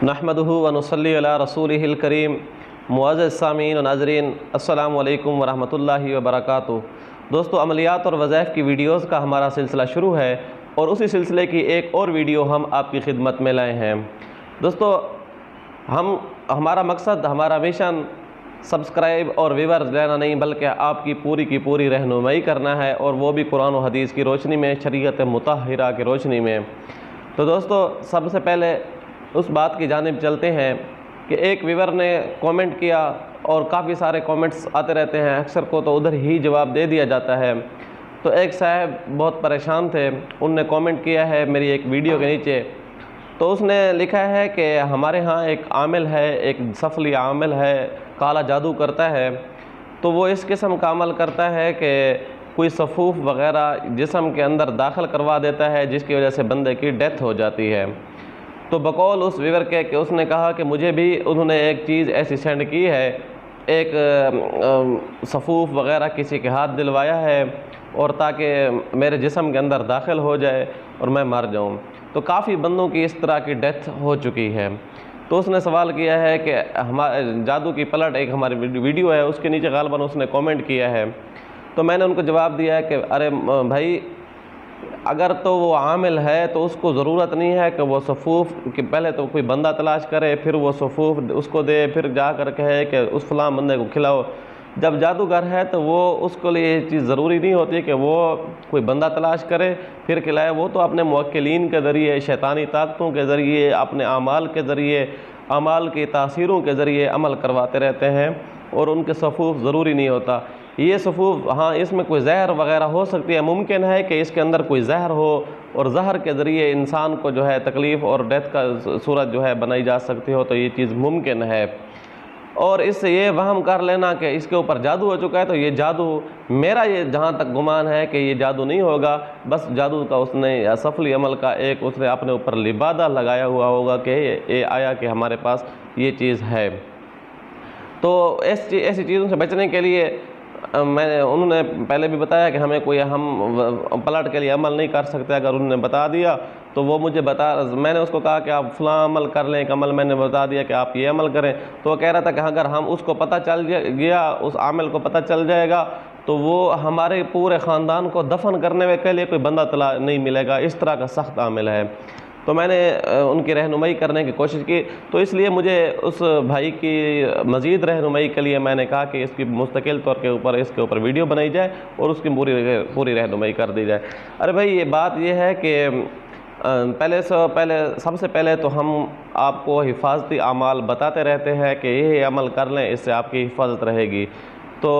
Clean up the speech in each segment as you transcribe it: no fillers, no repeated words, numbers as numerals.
نحمدہ ونصلی علی رسولہ الکریم۔ معزز سامعین و ناظرین، السلام علیکم ورحمۃ اللہ وبرکاتہ۔ دوستو، عملیات اور وظائف کی ویڈیوز کا ہمارا سلسلہ شروع ہے اور اسی سلسلے کی ایک اور ویڈیو ہم آپ کی خدمت میں لائے ہیں۔ دوستو، ہمارا مقصد، ہمارا مشن سبسکرائب اور ویورز لینا نہیں، بلکہ آپ کی پوری رہنمائی کرنا ہے، اور وہ بھی قرآن و حدیث کی روشنی میں، شریعت مطہرہ کی روشنی میں۔ تو دوستو، سب سے پہلے اس بات کی جانب چلتے ہیں کہ ایک ویور نے کومنٹ کیا، اور کافی سارے کومنٹس آتے رہتے ہیں، اکثر کو تو ادھر ہی جواب دے دیا جاتا ہے۔ تو ایک صاحب بہت پریشان تھے، ان نے کومنٹ کیا ہے میری ایک ویڈیو کے نیچے۔ تو اس نے لکھا ہے کہ ہمارے ہاں ایک عامل ہے، ایک سفلی عامل ہے، کالا جادو کرتا ہے۔ تو وہ اس قسم کا عمل کرتا ہے کہ کوئی صفوف وغیرہ جسم کے اندر داخل کروا دیتا ہے، جس کی وجہ سے بندے کی ڈیتھ ہو جاتی ہے۔ تو بقول اس ویور کے کہ اس نے کہا کہ مجھے بھی انہوں نے ایک چیز ایسی سینڈ کی ہے، ایک صفوف وغیرہ کسی کے ہاتھ دلوایا ہے، اور تاکہ میرے جسم کے اندر داخل ہو جائے اور میں مر جاؤں۔ تو کافی بندوں کی اس طرح کی ڈیتھ ہو چکی ہے۔ تو اس نے سوال کیا ہے کہ ہمارے جادو کی پلٹ ایک ہماری ویڈیو ہے، اس کے نیچے غالباً اس نے کومنٹ کیا ہے۔ تو میں نے ان کو جواب دیا ہے کہ ارے بھائی، اگر تو وہ عامل ہے تو اس کو ضرورت نہیں ہے کہ وہ صفوف کہ پہلے تو کوئی بندہ تلاش کرے، پھر وہ صفوف اس کو دے، پھر جا کر کہے کہ اس فلاں بندے کو کھلاؤ۔ جب جادوگر ہے تو وہ اس کے لیے یہ چیز ضروری نہیں ہوتی کہ وہ کوئی بندہ تلاش کرے پھر کھلائے۔ وہ تو اپنے موکلین کے ذریعے، شیطانی طاقتوں کے ذریعے، اپنے اعمال کے ذریعے، اعمال کی تاثیروں کے ذریعے عمل کرواتے رہتے ہیں، اور ان کے صفوف ضروری نہیں ہوتا۔ یہ صفوف، ہاں، اس میں کوئی زہر وغیرہ ہو سکتی ہے، ممکن ہے کہ اس کے اندر کوئی زہر ہو، اور زہر کے ذریعے انسان کو جو ہے تکلیف اور ڈیتھ کا صورت جو ہے بنائی جا سکتی ہو، تو یہ چیز ممکن ہے۔ اور اس سے یہ وہم کر لینا کہ اس کے اوپر جادو ہو چکا ہے، تو یہ جادو، میرا یہ جہاں تک گمان ہے کہ یہ جادو نہیں ہوگا، بس جادو کا اس نے یا سفلی عمل کا ایک اس نے اپنے اوپر لبادہ لگایا ہوا ہوگا کہ یہ آیا کہ ہمارے پاس یہ چیز ہے۔ تو ایسی چیزوں سے بچنے کے لیے انہوں نے پہلے بھی بتایا کہ ہم پلٹ کے لیے عمل نہیں کر سکتے۔ اگر انہوں نے بتا دیا تو وہ مجھے میں نے اس کو کہا کہ آپ فلاں عمل کر لیں، ایک عمل میں نے بتا دیا کہ آپ یہ عمل کریں۔ تو وہ کہہ رہا تھا کہ اگر ہم اس کو پتہ چل گیا، اس عامل کو پتہ چل جائے گا، تو وہ ہمارے پورے خاندان کو دفن کرنے کے لیے کوئی بندہ نہیں ملے گا، اس طرح کا سخت عامل ہے۔ تو میں نے ان کی رہنمائی کرنے کی کوشش کی، تو اس لیے مجھے اس بھائی کی مزید رہنمائی کے لیے میں نے کہا کہ اس کی مستقل طور کے اوپر اس کے اوپر ویڈیو بنائی جائے اور اس کی پوری رہنمائی کر دی جائے۔ ارے بھائی، یہ بات یہ ہے کہ سب سے پہلے تو ہم آپ کو حفاظتی اعمال بتاتے رہتے ہیں کہ یہ عمل کر لیں، اس سے آپ کی حفاظت رہے گی۔ تو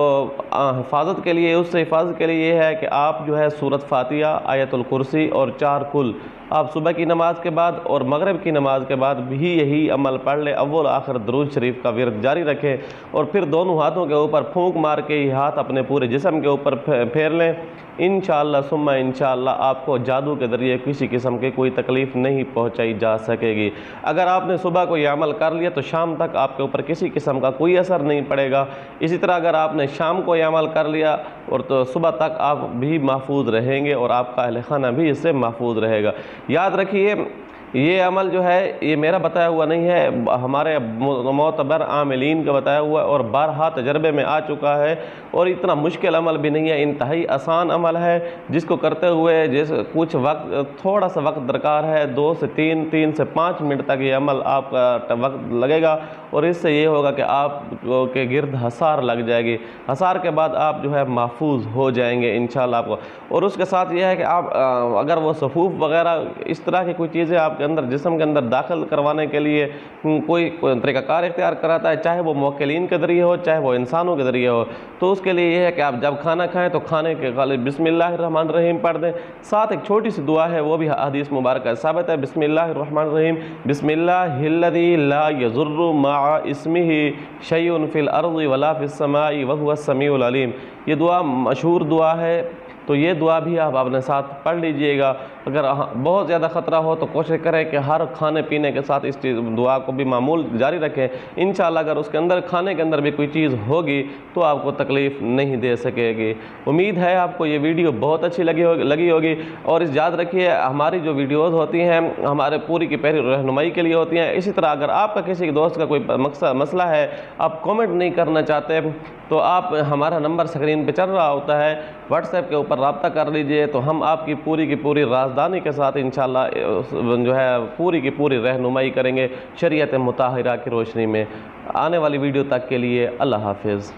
حفاظت کے لیے، اس سے حفاظت کے لیے یہ ہے کہ آپ جو ہے سورۃ فاتحہ، آیت الکرسی اور 4 کل آپ صبح کی نماز کے بعد اور مغرب کی نماز کے بعد بھی یہی عمل پڑھ لیں۔ اول آخر درود شریف کا ورد جاری رکھیں، اور پھر دونوں ہاتھوں کے اوپر پھونک مار کے یہ ہاتھ اپنے پورے جسم کے اوپر پھیر لیں۔ انشاءاللہ ثم انشاءاللہ آپ کو جادو کے ذریعے کسی قسم کی کوئی تکلیف نہیں پہنچائی جا سکے گی۔ اگر آپ نے صبح کو یہ عمل کر لیا تو شام تک آپ کے اوپر کسی قسم کا کوئی اثر نہیں پڑے گا۔ اسی طرح اگر آپ نے شام کو یہ عمل کر لیا اور تو صبح تک آپ بھی محفوظ رہیں گے، اور آپ کا اہل خانہ بھی اس سے محفوظ رہے گا۔ یاد رکھیے، یہ عمل جو ہے یہ میرا بتایا ہوا نہیں ہے، ہمارے معتبر عاملین کا بتایا ہوا ہے، اور بارہا تجربے میں آ چکا ہے، اور اتنا مشکل عمل بھی نہیں ہے، انتہائی آسان عمل ہے، جس کو کرتے ہوئے کچھ وقت، تھوڑا سا وقت درکار ہے، 2 سے 3 سے 5 منٹ تک یہ عمل آپ کا وقت لگے گا، اور اس سے یہ ہوگا کہ آپ کے گرد حصار لگ جائے گی۔ حصار کے بعد آپ جو ہے محفوظ ہو جائیں گے انشاءاللہ آپ کو۔ اور اس کے ساتھ یہ ہے کہ آپ اگر وہ صفوف وغیرہ اس طرح کی کوئی چیزیں آپ کے اندر، جسم کے اندر داخل کروانے کے لیے کوئی طریقہ کار اختیار کراتا ہے، چاہے وہ موکلین کے ذریعے ہو، چاہے وہ انسانوں کے ذریعے ہو، تو اس کے لیے یہ ہے کہ آپ جب کھانا کھائیں تو کھانے کے غالب بسم اللہ الرحمن الرحیم پڑھ دیں۔ ساتھ ایک چھوٹی سی دعا ہے، وہ بھی حدیث مبارکہ ثابت ہے، بسم اللہ الرحمن الرحیم، بسم اللہ الذی لا یضر مع اسمہ شیء فی الارض ولا فی السماء وہو السمیع العلیم۔ یہ دعا مشہور دعا ہے، تو یہ دعا بھی آپ اپنے ساتھ پڑھ لیجئے گا۔ اگر بہت زیادہ خطرہ ہو تو کوشش کریں کہ ہر کھانے پینے کے ساتھ اس دعا کو بھی معمول جاری رکھیں۔ انشاءاللہ اگر اس کے اندر کھانے کے اندر بھی کوئی چیز ہوگی تو آپ کو تکلیف نہیں دے سکے گی۔ امید ہے آپ کو یہ ویڈیو بہت اچھی لگی ہوگی، اور یاد رکھیے ہماری جو ویڈیوز ہوتی ہیں ہمارے پوری کی پہلی رہنمائی کے لیے ہوتی ہیں۔ اسی طرح اگر آپ کا کسی دوست کا کوئی مسئلہ ہے، آپ کامنٹ نہیں کرنا چاہتے، تو آپ ہمارا نمبر اسکرین پہ چل رہا ہوتا ہے، واٹس ایپ کے اوپر رابطہ کر لیجئے، تو ہم آپ کی پوری رازدانی کے ساتھ انشاءاللہ جو ہے پوری کی پوری رہنمائی کریں گے شریعت مطہرہ کی روشنی میں۔ آنے والی ویڈیو تک کے لیے اللہ حافظ۔